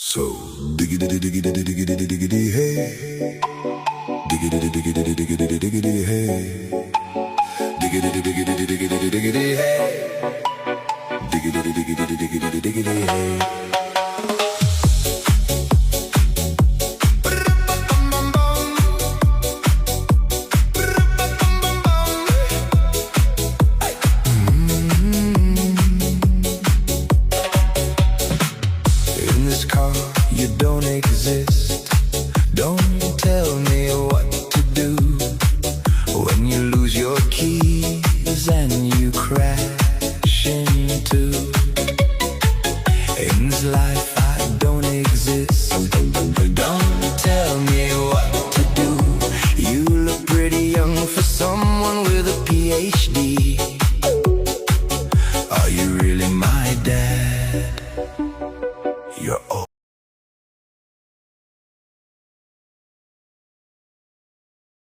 So diggity diggity diggity diggity hey, diggity diggity diggity diggity hey, diggity diggity diggity diggity hey, diggity diggity diggity diggity hey. In this car, you don't exist. Don't tell me what to do. When you lose your keys,